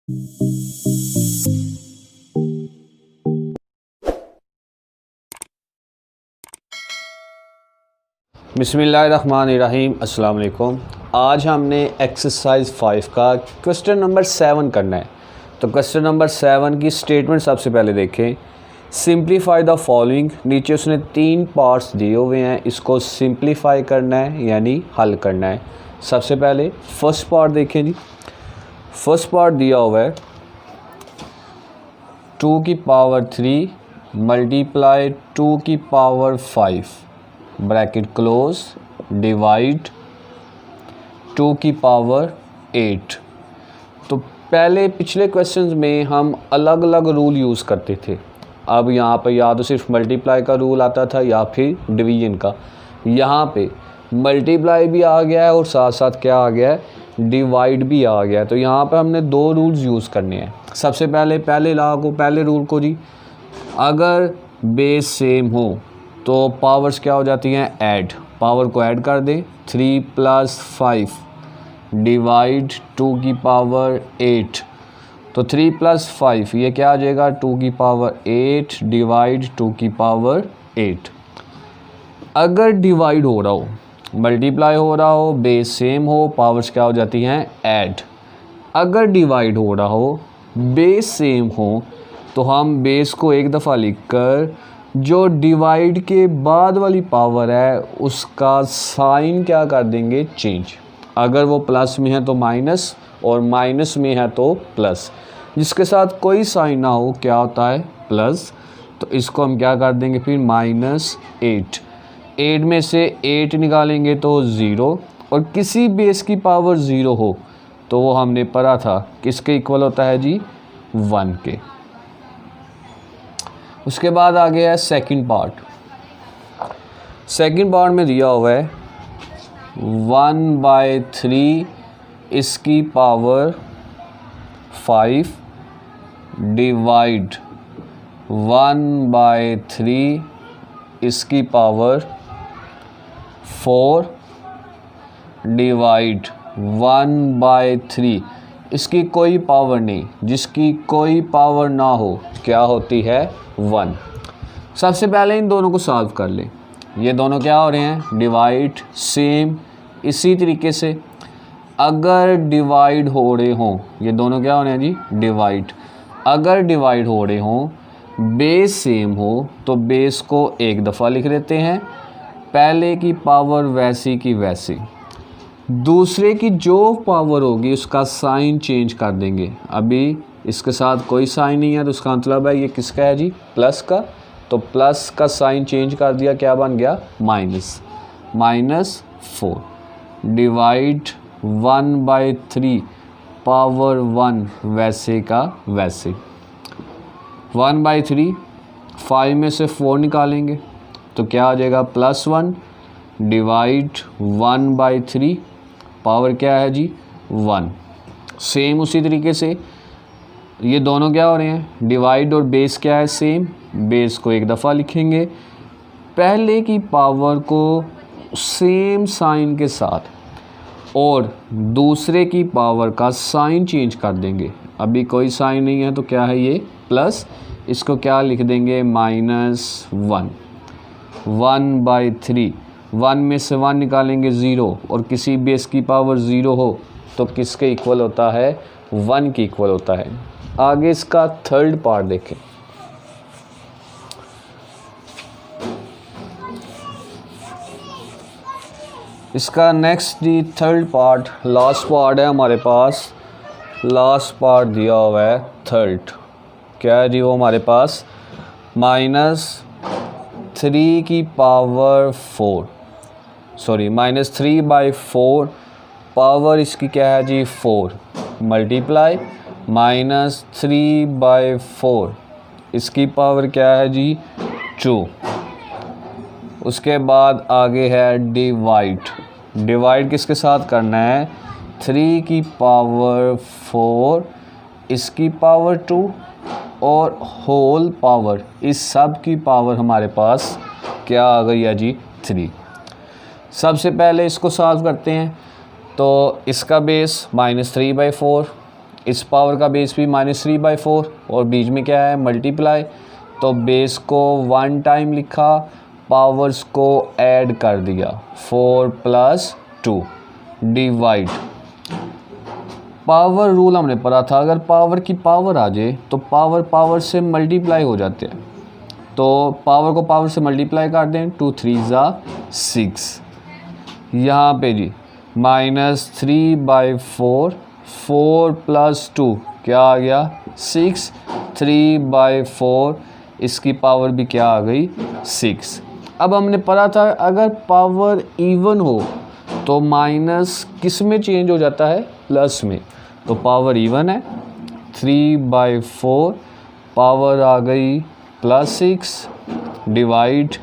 बिस्मिल्लाहिर्रहमानिर्रहीम। अस्सलाम वालेकुम। आज हमने एक्सरसाइज 5 का क्वेश्चन नंबर 7 करना है। तो क्वेश्चन नंबर 7 की स्टेटमेंट सबसे पहले देखें। Simplify the following. नीचे उसने 3 पार्ट्स दिए हुए हैं, इसको सिंप्लीफाई करना है यानी हल करना है। सबसे पहले फर्स्ट पार्ट देखें जी। फर्स्ट पार्ट दिया हुआ है 2 की पावर 3 मल्टीप्लाई 2 की पावर 5 ब्रैकेट क्लोज डिवाइड 2 की पावर 8। तो पहले पिछले क्वेश्चंस में हम अलग अलग रूल यूज़ करते थे। अब यहाँ पर या तो सिर्फ मल्टीप्लाई का रूल आता था या फिर डिवीजन का। यहाँ पे मल्टीप्लाई भी आ गया है और साथ साथ क्या आ गया है, डिवाइड भी आ गया है। तो यहाँ पे हमने 2 रूल्स यूज़ करने हैं। सबसे पहले रूल को जी, अगर बेस सेम हो तो पावर्स क्या हो जाती हैं, ऐड। पावर को ऐड कर दें, 3 + 5 डिवाइड 2 की पावर 8। तो 3 + 5 ये क्या आ जाएगा, 2 की पावर 8 डिवाइड 2 की पावर 8। अगर डिवाइड हो रहा हो, मल्टीप्लाई हो रहा हो, बेस सेम हो, पावर्स क्या हो जाती हैं, ऐड। अगर डिवाइड हो रहा हो, बेस सेम हो, तो हम बेस को एक दफ़ा लिखकर जो डिवाइड के बाद वाली पावर है उसका साइन क्या कर देंगे, चेंज। अगर वो प्लस में है तो माइनस और माइनस में है तो प्लस। जिसके साथ कोई साइन ना हो क्या होता है, प्लस। तो इसको हम क्या कर देंगे फिर, -8। 8 में से 8 निकालेंगे तो 0, और किसी बेस की पावर 0 हो तो वो हमने पढ़ा था किसके इक्वल होता है जी, 1 के। उसके बाद आ गया है सेकंड पार्ट। सेकंड पार्ट में दिया हुआ है 1/3 इसकी पावर 5 डिवाइड 1/3 इसकी पावर 4 डिवाइड 1/3 इसकी कोई पावर नहीं। जिसकी कोई पावर ना हो क्या होती है, 1। सबसे पहले इन दोनों को सॉल्व कर लें। ये दोनों क्या हो रहे हैं, डिवाइड, सेम। इसी तरीके से अगर डिवाइड हो रहे हों, ये दोनों क्या हो रहे हैं जी, डिवाइड। अगर डिवाइड हो रहे हों, बेस सेम हो, तो बेस को एक दफ़ा लिख देते हैं, पहले की पावर वैसी की वैसी। दूसरे की जो पावर होगी उसका साइन चेंज कर देंगे। अभी इसके साथ कोई साइन नहीं है तो उसका मतलब है ये किसका है जी, प्लस का। तो प्लस का साइन चेंज कर दिया, क्या बन गया, -4 डिवाइड 1/3 पावर 1 वैसे का वैसे। 1/3 5 में से 4 निकालेंगे तो क्या आ जाएगा, +1 डिवाइड 1/3 पावर क्या है जी, 1। सेम उसी तरीके से ये दोनों क्या हो रहे हैं, डिवाइड, और बेस क्या है, सेम। बेस को एक दफ़ा लिखेंगे, पहले की पावर को सेम साइन के साथ, और दूसरे की पावर का साइन चेंज कर देंगे। अभी कोई साइन नहीं है तो क्या है ये, प्लस। इसको क्या लिख देंगे, -1 1/3। 1 में से 1 निकालेंगे 0, और किसी बेस की पावर 0 हो तो किसके इक्वल होता है, 1 के इक्वल होता है। आगे इसका थर्ड पार्ट देखें। इसका नेक्स्ट दी थर्ड पार्ट, लास्ट पार्ट है हमारे पास। लास्ट पार्ट दिया हुआ है थर्ड, क्या है जी वो हमारे पास, -3 की पावर 4, सॉरी -3/4 पावर इसकी क्या है जी, 4 मल्टीप्लाई -3/4 इसकी पावर क्या है जी, 2। उसके बाद आगे है डिवाइड। डिवाइड किसके साथ करना है, 3 की पावर 4 इसकी पावर 2 और होल पावर, इस सब की पावर हमारे पास क्या आ गई है जी, 3। सबसे पहले इसको सॉल्व करते हैं। तो इसका बेस -3/4, इस पावर का बेस भी -3/4 और बीच में क्या है मल्टीप्लाई, तो बेस को 1 टाइम लिखा, पावर्स को ऐड कर दिया 4 + 2 डिवाइड। पावर रूल हमने पढ़ा था, अगर पावर की पावर आ जाए तो पावर पावर से मल्टीप्लाई हो जाते हैं, तो पावर को पावर से मल्टीप्लाई कर दें, 2 3 = 6। यहाँ पे जी -3/4, 4 + 2 क्या आ गया 6, 3/4 इसकी पावर भी क्या आ गई 6। अब हमने पढ़ा था अगर पावर इवन हो तो माइनस किस में चेंज हो जाता है, प्लस में, तो पावर इवन है 3/4 पावर आ गई +6 डिवाइड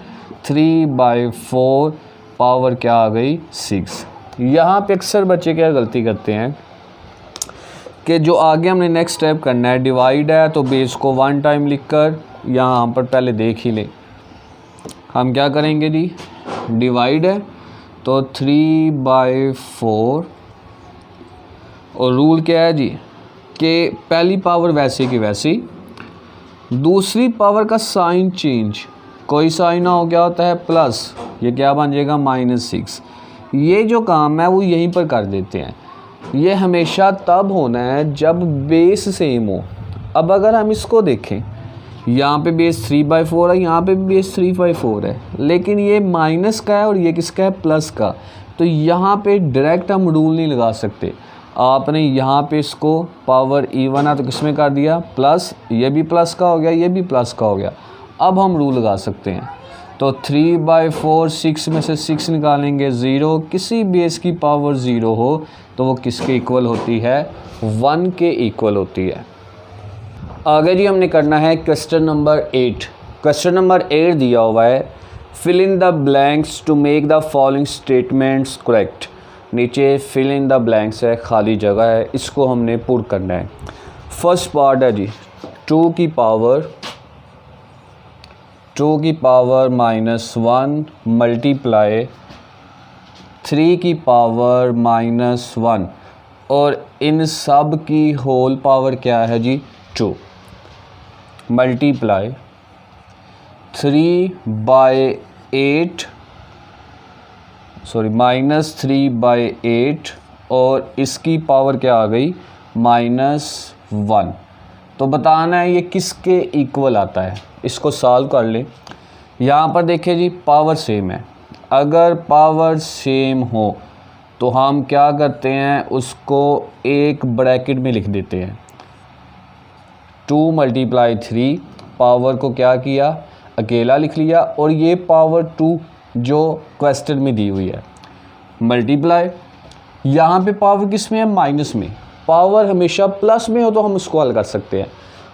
3/4 पावर क्या आ गई 6। यहाँ पे अक्सर बच्चे क्या गलती करते हैं कि जो आगे हमने नेक्स्ट स्टेप करना है, डिवाइड है तो बेस को 1 टाइम लिखकर यहाँ पर पहले देख ही लें। हम क्या करेंगे जी, डिवाइड है तो 3/4 और रूल क्या है जी कि पहली पावर वैसे की वैसी, दूसरी पावर का साइन चेंज, कोई साइन ना हो क्या होता है प्लस, ये क्या बन जाएगा -6। ये जो काम है वो यहीं पर कर देते हैं, ये हमेशा तब होना है जब बेस सेम हो। अब अगर हम इसको देखें, यहाँ पे बेस 3/4 है, यहाँ पे भी बेस 3/4 है, लेकिन ये माइनस का है और ये किसका है प्लस का, तो यहाँ पे डायरेक्ट हम रूल नहीं लगा सकते। आपने यहाँ पे इसको पावर इवन है तो किस में कर दिया प्लस, ये भी प्लस का हो गया, ये भी प्लस का हो गया। अब हम रूल लगा सकते हैं, तो 3/4 6 में से 6 निकालेंगे 0, किसी बेस की पावर 0 हो तो वो किसके इक्वल होती है 1 के इक्वल होती है। आगे जी हमने करना है क्वेश्चन नंबर 8। क्वेश्चन नंबर 8 दिया हुआ है, fill in the blanks to make the following statements correct. नीचे फिल इन द ब्लैंक्स है, खाली जगह है, इसको हमने पुट करना है। फर्स्ट पार्ट है जी 2 की पावर -1 मल्टीप्लाई 3 की पावर -1 और इन सब की होल पावर क्या है जी 2 मल्टीप्लाई 3/8 -3/8 और इसकी पावर क्या आ गई -1। तो बताना है ये किसके इक्वल आता है, इसको सॉल्व कर लें। यहाँ पर देखिए जी पावर सेम है, अगर पावर सेम हो तो हम क्या करते हैं उसको एक ब्रैकेट में लिख देते हैं। 2 × 3 पावर को क्या किया अकेला लिख लिया, और ये पावर 2 जो क्वेश्चन में दी हुई है मल्टीप्लाई, यहाँ पे पावर किस में है माइनस में, पावर हमेशा प्लस में हो तो हम उसको हल कर सकते हैं।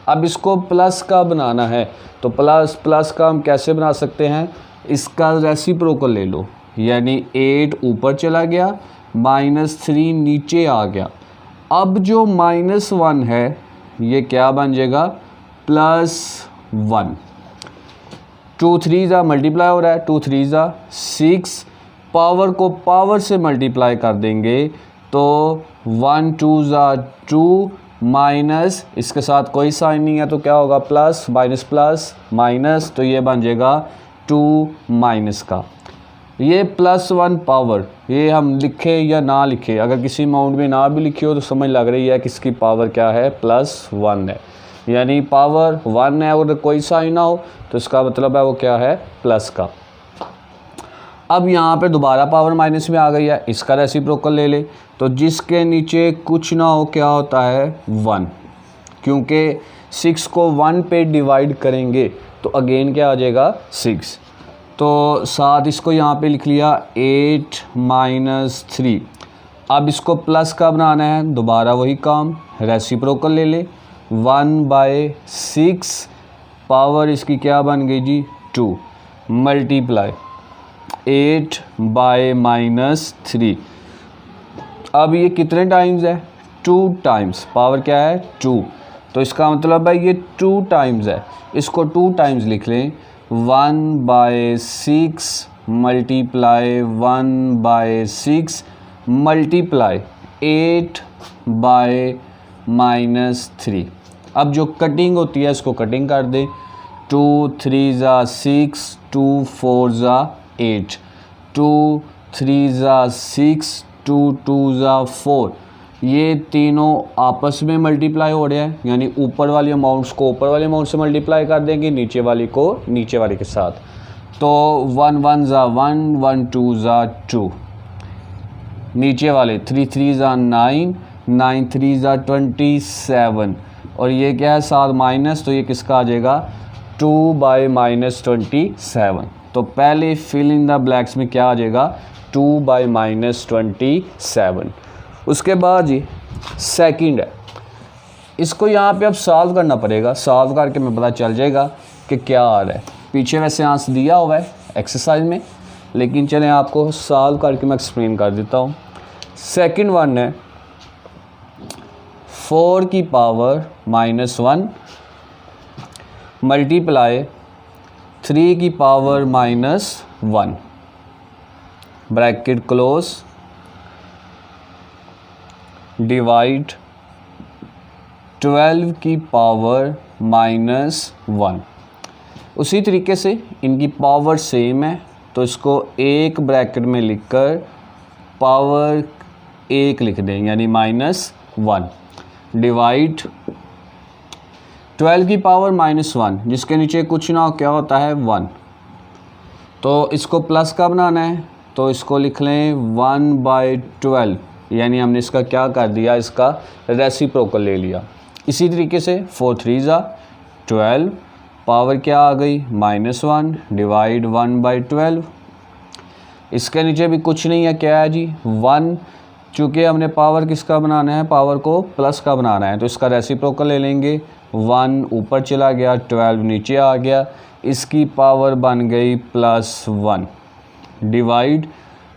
अब इसको प्लस का बनाना है तो प्लस का हम कैसे बना सकते हैं, इसका रेसिप्रोकल ले लो, यानी 8 ऊपर चला गया -3 नीचे आ गया। अब जो -1 है ये क्या बन जाएगा +1। 2 3 ज़ा मल्टीप्लाई हो रहा है, 2 3 ज़ा 6, पावर को पावर से मल्टीप्लाई कर देंगे तो 1 2 ज़ा 2 माइनस, इसके साथ कोई साइन नहीं है तो क्या होगा प्लस प्लस माइनस, तो ये बन जाएगा 2 माइनस का। ये +1 पावर, ये हम लिखे या ना लिखे, अगर किसी अमाउंट में ना भी लिखी हो तो समझ लग रही है कि इसकी पावर क्या है +1 है, यानी पावर 1 है और कोई साइन ना हो तो इसका मतलब है वो क्या है प्लस का। अब यहाँ पे दोबारा पावर माइनस में आ गई है, इसका रेसिप्रोकल ले ले, तो जिसके नीचे कुछ ना हो क्या होता है 1, क्योंकि 6 को 1 पे डिवाइड करेंगे तो अगेन क्या आ जाएगा 6, तो साथ इसको यहाँ पे लिख लिया 8 - 3। अब इसको प्लस का बनाना है, दोबारा वही काम, रेसिप्रोकल ले ले, 1/6 पावर इसकी क्या बन गई जी 2 मल्टीप्लाई 8/-3। अब ये कितने टाइम्स है 2 टाइम्स, पावर क्या है 2, तो इसका मतलब है ये 2 टाइम्स है, इसको 2 टाइम्स लिख लें, 1/6 मल्टीप्लाई 1/6 मल्टीप्लाई 8/-3 -3। अब जो कटिंग होती है इसको कटिंग कर दें। 2 3 ज़ा 6, 2 4 ज़ा 8, 2 3 ज़ा 6, 2 2 ज़ा 4। ये तीनों आपस में मल्टीप्लाई हो रहे हैं, यानी ऊपर वाली अमाउंट्स को ऊपर वाले अमाउंट से मल्टीप्लाई कर देंगे, नीचे वाली को नीचे वाले के साथ। तो 1 1 ज़ा 1, 1 2 ज़ा 2, नीचे वाले 3 3 ज़ा 9, 9 3 ज़ा 27, और ये क्या है 7 माइनस, तो ये किसका आ जाएगा 2/-27। तो पहले फिल इन द ब्लैक्स में क्या आ जाएगा 2/-27। उसके बाद जी सेकंड है, इसको यहाँ पे अब सॉल्व करना पड़ेगा। सॉल्व करके मैं पता चल जाएगा कि क्या आ रहा है। पीछे वैसे आंसर दिया हुआ है एक्सरसाइज में, लेकिन चलें आपको सॉल्व करके मैं एक्सप्लेन कर देता हूँ। सेकंड वन है 4 की पावर -1 मल्टीप्लाई 3 की पावर -1 ब्रैकेट क्लोज डिवाइड 12 की पावर -1। उसी तरीके से इनकी पावर सेम है, तो इसको एक ब्रैकेट में लिखकर पावर 1 लिख दें, यानी -1 डिवाइड 12 की पावर -1, जिसके नीचे कुछ ना हो क्या होता है 1। तो इसको प्लस का बनाना है, तो इसको लिख लें 1/12, यानी हमने इसका क्या कर दिया, इसका रेसिप्रोकल ले लिया। इसी तरीके से 4 3 ज़ा 12, पावर क्या आ गई -1 डिवाइड 1/12। इसके नीचे भी कुछ नहीं है, क्या है जी 1। चूँकि हमने पावर किसका बनाना है, पावर को प्लस का बनाना है, तो इसका रेसिप्रोकल ले लेंगे। 1 ऊपर चला गया, 12 नीचे आ गया, इसकी पावर बन गई +1 डिवाइड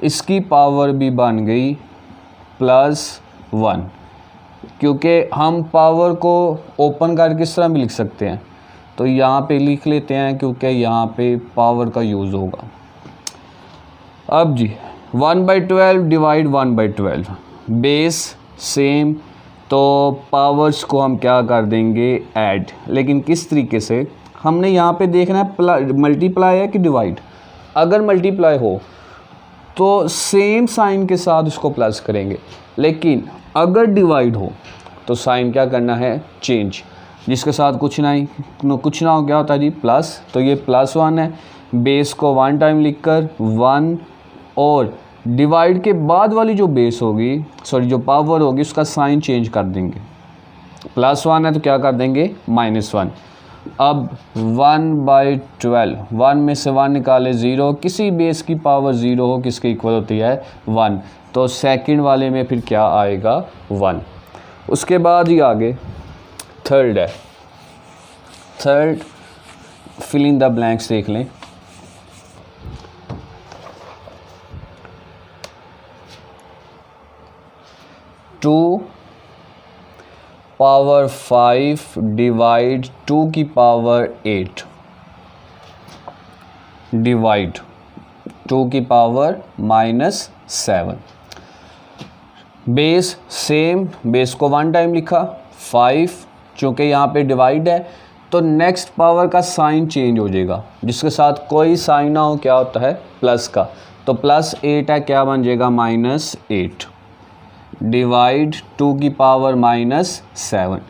इसकी पावर भी बन गई +1। क्योंकि हम पावर को ओपन करके किस तरह भी लिख सकते हैं, तो यहाँ पे लिख लेते हैं, क्योंकि यहाँ पे पावर का यूज़ होगा। अब जी 1/12 डिवाइड 1/12, बेस सेम, तो पावर्स को हम क्या कर देंगे ऐड। लेकिन किस तरीके से, हमने यहाँ पे देखना है मल्टीप्लाई है कि डिवाइड। अगर मल्टीप्लाई हो तो सेम साइन के साथ उसको प्लस करेंगे, लेकिन अगर डिवाइड हो तो साइन क्या करना है चेंज, जिसके साथ कुछ ना हो क्या होता है जी प्लस। तो ये +1 है, बेस को 1 टाइम लिखकर 1, और डिवाइड के बाद वाली जो बेस होगी, सॉरी जो पावर होगी, उसका साइन चेंज कर देंगे। +1 है तो क्या कर देंगे -1। अब 1/12, 1 में से 1 निकाले 0, किसी बेस की पावर 0 हो किसके इक्वल होती है 1, तो सेकंड वाले में फिर क्या आएगा 1। उसके बाद ही आगे थर्ड है। Third fill in the blanks देख लें। टू पावर 5 डिवाइड 2 की पावर 8 डिवाइड 2 की पावर -7। बेस सेम, बेस को 1 टाइम लिखा, 5, चूँकि यहाँ पे डिवाइड है तो नेक्स्ट पावर का साइन चेंज हो जाएगा, जिसके साथ कोई साइन ना हो क्या होता है प्लस का, तो +8 है, क्या बन जाएगा -8 डिवाइड 2 की पावर -7।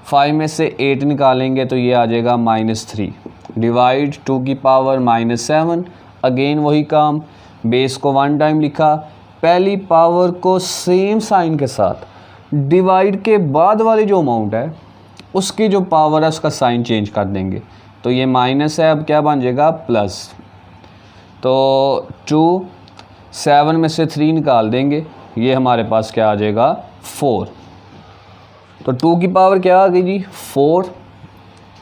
5 में से 8 निकालेंगे तो ये आ जाएगा -3 डिवाइड 2 की पावर -7। अगेन वही काम, बेस को 1 टाइम लिखा, पहली पावर को सेम साइन के साथ डिवाइड के बाद वाली जो अमाउंट है उसकी जो पावर है उसका साइन चेंज कर देंगे, तो ये माइनस है, अब क्या बन जाएगा प्लस। तो 2, 7 में से 3 निकाल देंगे, ये हमारे पास क्या आ जाएगा 4। तो 2 की पावर क्या आ गई जी 4।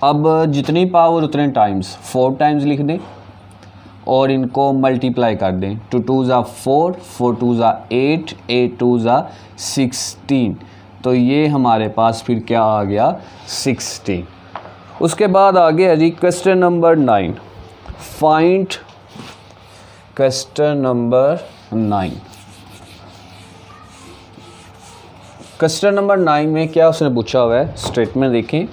अब जितनी पावर उतने टाइम्स 4 टाइम्स लिख दें और इनको मल्टीप्लाई कर दें। 2 2 ज़ा 4, 4 2 ज़ा 8, 8 2 ज़ा 16, तो ये हमारे पास फिर क्या आ गया 16। उसके बाद आगे है जी question number 9। Find question number 9। Question number 9 में क्या उसने पूछा हुआ है, स्टेटमेंट देखें,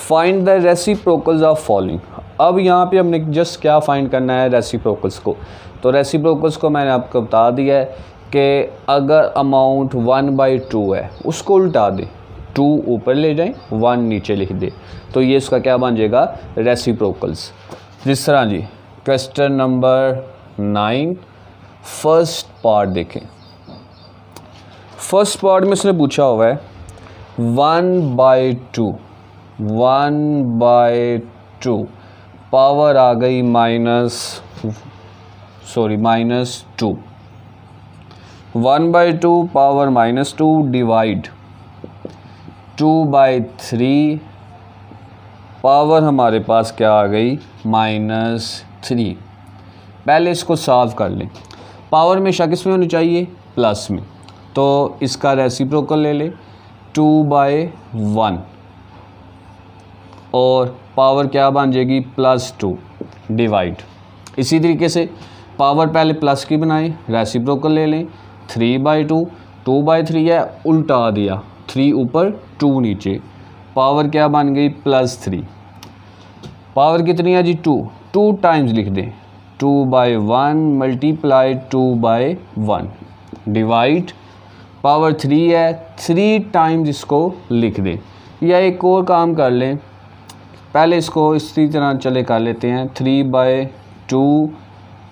find the reciprocals of following. अब यहाँ पे हमने जस्ट क्या फाइंड करना है, रेसिप्रोकल्स को। तो रेसिप्रोकल्स को मैंने आपको बता दिया है कि अगर अमाउंट 1/2 है उसको उल्टा दे, 2 ऊपर ले जाएं 1 नीचे लिख दे, तो ये इसका क्या बन जाएगा, रेसिप्रोकल्स। जिस तरह जी क्वेश्चन नंबर 9 फर्स्ट पार्ट देखें। फर्स्ट पार्ट में उसने पूछा हुआ है 1/2 पावर आ गई -2, 1/2 पावर -2 डिवाइड 2/3 पावर हमारे पास क्या आ गई -3। पहले इसको सॉल्व कर लें। पावर में किस में होनी चाहिए, प्लस में, तो इसका रेसिप्रोकल ले लें 2/1 और पावर क्या बन जाएगी +2 डिवाइड। इसी तरीके से पावर पहले प्लस की बनाएं, रेसिप्रोकल ले लें 3/2, 2/3 है उल्टा दिया, 3 ऊपर 2 नीचे, पावर क्या बन गई +3। पावर कितनी है जी 2 टाइम्स लिख दें, 2/1 मल्टीप्लाई 2/1 डिवाइड पावर 3 है 3 टाइम्स इसको लिख दें। या एक और काम कर लें, पहले इसको इसी तरह चले कर लेते हैं, 3/2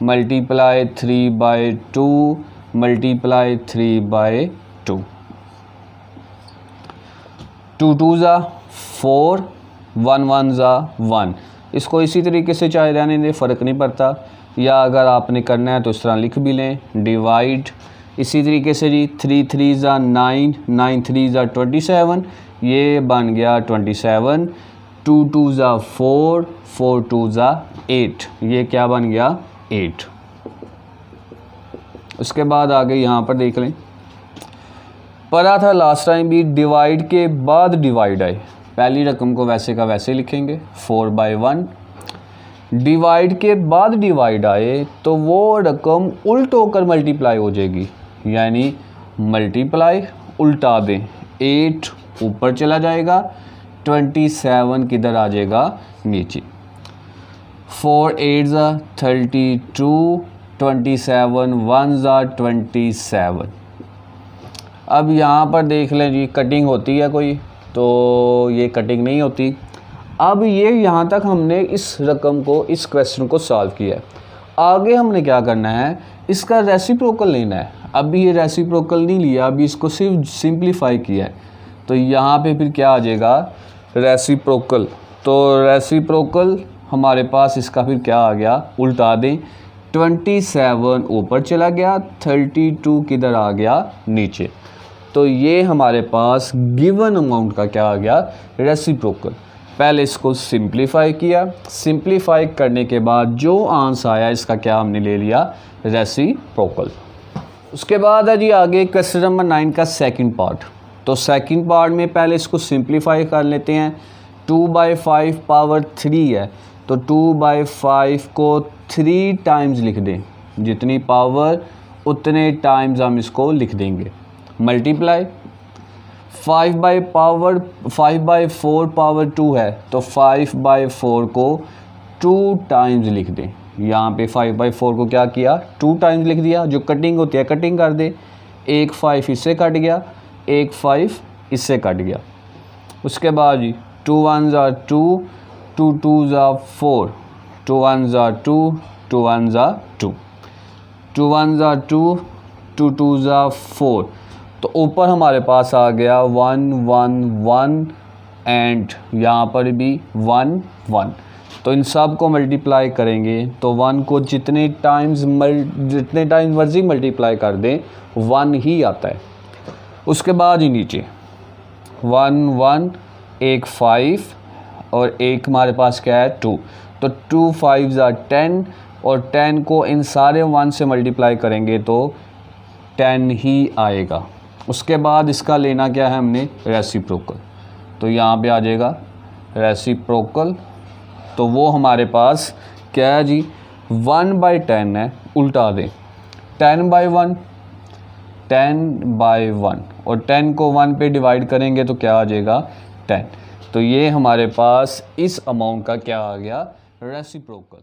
मल्टीप्लाई 3/2 मल्टीप्लाई 3/2, 2 2 ज़ा 4, 1 1 ज़ा 1। इसको इसी तरीके से चाहे रहने दें, फ़र्क नहीं पड़ता, या अगर आपने करना है तो इस तरह लिख भी लें, डिवाइड इसी तरीके से जी 3 3 ज़ा 9, 9 3 ज़ा 27, ये बन गया 27, 2 2 ज़ा 4, 4 2 ज़ा 8, ये क्या बन गया 8। उसके बाद आगे यहाँ पर देख लें, पढ़ा था लास्ट टाइम भी, डिवाइड के बाद डिवाइड आए, पहली रकम को वैसे का वैसे लिखेंगे 4/1, डिवाइड के बाद डिवाइड आए तो वो रकम उल्ट होकर मल्टीप्लाई हो जाएगी, यानी मल्टीप्लाई उल्टा दें, 8 ऊपर चला जाएगा, 27 किधर आ जाएगा नीचे, 4 8 ज़ा 32, 27 1 ज़ा 27। अब यहाँ पर देख लें जी, कटिंग होती है कोई, तो ये कटिंग नहीं होती। अब ये यहाँ तक हमने इस रकम को, इस क्वेश्चन को सॉल्व किया है। आगे हमने क्या करना है, इसका रेसिप्रोकल लेना है। अभी ये रेसिप्रोकल नहीं लिया, अभी इसको सिर्फ सिंप्लीफाई किया है, तो यहाँ पे फिर क्या आ जाएगा रेसिप्रोकल। तो रेसिप्रोकल हमारे पास इसका फिर क्या आ गया, उल्टा दें, 27 ऊपर चला गया, 32 किधर आ गया नीचे, तो ये हमारे पास गिवन अमाउंट का क्या आ गया, रेसिप्रोकल। पहले इसको सिंप्लीफाई किया, सिंप्लीफाई करने के बाद जो आंसर आया इसका क्या हमने ले लिया, रेसिप्रोकल। उसके बाद है जी आगे क्वेश्चन नंबर 9 का सेकंड पार्ट। तो सेकंड पार्ट में पहले इसको सिंप्लीफाई कर लेते हैं, 2/5 पावर 3 है, तो 2/5 को 3 टाइम्स लिख दें, जितनी पावर उतने टाइम्स हम इसको लिख देंगे, मल्टीप्लाई 5/4 पावर 2 है, तो 5/4 को 2 टाइम्स लिख दें। यहाँ पे 5/4 को क्या किया, 2 टाइम्स लिख दिया। जो कटिंग होती है कटिंग कर दे, 1 5 इससे कट गया, 1 5 इससे कट गया। उसके बाद जी 2 1 ज़ा 2, 2 2 ज़ा 4, 2 1 ज़ा 2, 2 1 ज़ा 2, 2 1 ज़ा 2, 2 2 ज़ा 4, तो ऊपर हमारे पास आ गया 1 1 1 एंड यहाँ पर भी 1 1। तो इन सब को मल्टीप्लाई करेंगे तो 1 को जितने टाइम्स मर्जी मल्टीप्लाई कर दें 1 ही आता है। उसके बाद ही नीचे 1 1 एक 5 और एक हमारे पास क्या है 2, तो 2 5 ज़ा 10 और 10 को इन सारे 1 से मल्टीप्लाई करेंगे तो 10 ही आएगा। उसके बाद इसका लेना क्या है हमने, रेसिप्रोकल। तो यहाँ पे आ जाएगा रेसिप्रोकल, तो वो हमारे पास क्या है जी 1/10 है, उल्टा दें 10/1, 10/1 और 10 को 1 पे डिवाइड करेंगे तो क्या आ जाएगा 10। तो ये हमारे पास इस अमाउंट का क्या आ गया रेसिप्रोकल।